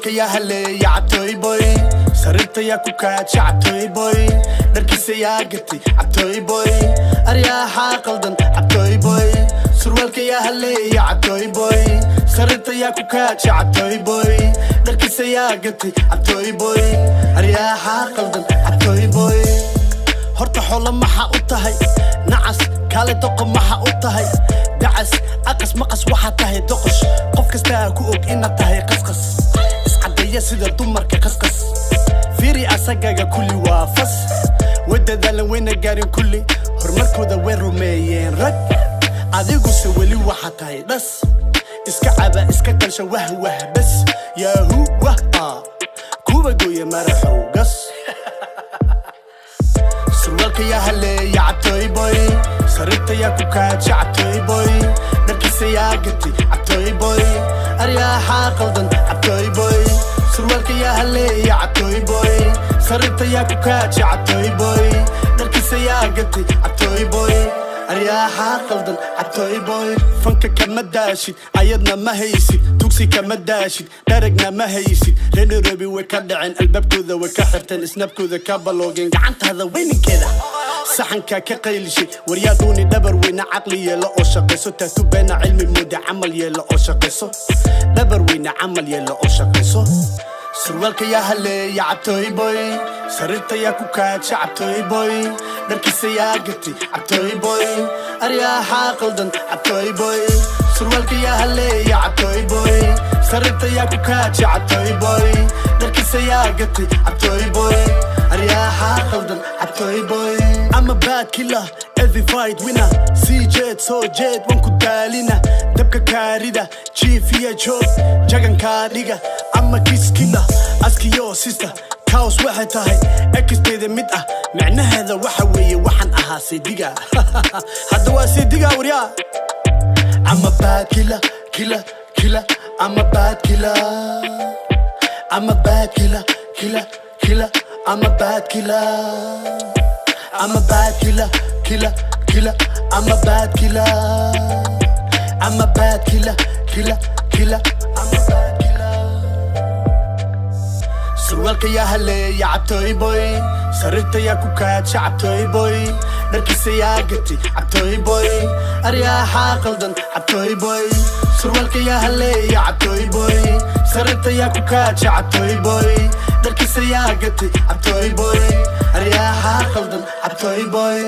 surwaalka yaa haleeya cabtooy boy sarirta yaa ku kaaja cabtooy boy dharkiisa yaa gatay cabtooy boy aryaaxaa qaldan cabtooy boy surwaalka yaa haleeya cabtooy boy sarirta yaa ku kaaja cabtooy boy dharkiisa yaa gatay cabtooy boy aryaaxaa qaldan cabtooy boy horta xoolo maxaa u tahay nacas kaale doqo maxaa u tahay dacas aqas maqas waxaa tahay doqosh qof kastaa ku og inaad tahay qasqas iscadeeya sida dumarka qasqas fiiri asagaga kulli waa fas wadadaalan weyna gaarin kulli horumarkooda way rumeeyeen rag adiguse weli waxaa tahay dhas iska caba iska qalsha wah bas yaahu wah kuwa gooye maraxow gas surwaalka yaa haleeya cabtooy boy sarirta yaa ku kaaja cabtooy boy dharkiisa yaa gatay cabtooy boy aryaaxaa qaldan cabtooy boy surwaalka yaa haleeya cabtooy boy sarirta yaa ku kaaja cabtooy boy dharkiisa yaa gatay cabtooy boy aryaaxaa qaldan cabtooy boy fanka kama daashid ayadna ma haysid tugsi kama daashid dharagna ma haysid reer Nairobi way ka dhaceen albaabkooda way ka xirteen isnabkooda ka baloogeen gacantaada weyninkeeda saxanka ka qaylishay waryaaduni dhabar weyna caqli yeelo oo shaqayso taatu beena cilmi mooda camal yeelo oo shaqayso dhabar weyna camal yeelo oo shaqayso surwaalka yaa haleeya cabtooy boy sarirta yaa ku kaaja cabtooy boy dharkiisa yaa gatay cabtooy boy aryaaxaa qaldan cabtooy boy surwaalka yaa haleeya cabtooy boy sarirta yaa ku kaaja cabtooy boy dharkiisa yaa gatay cabtooy boy aryaaxaa qaldan cabtooy boy I'm a bad killer every fight winner CJ so jet wanku daalina dabka kaarida chief iyo job jagan kaadhiga I'm a kiss killer askiyo sister kaos waxay tahay ekisteeda mid ah macnaheeda waxa weeye waxaan ahaa sidiga hadda waa sidiga waryaa I'm a bad killer I'm a bad killer I'm a bad killer I'm a bad killer I'm a bad killer I'm a bad killer I'm a bad killer I'm a bad killer surwaalka yaa haleeya cabtooy boy sarirta yaa ku kaaja cabtooy boy dharkiisa yaa gatay cabtooy boy aryaaxaa qaldan cabtooy boy surwaalka yaa haleeya cabtooy boy sarirta yaa ku kaaja cabtooy boy dharkiisa yaa gatay cabtooy boy aryaaxaa qaldan cabtooy boy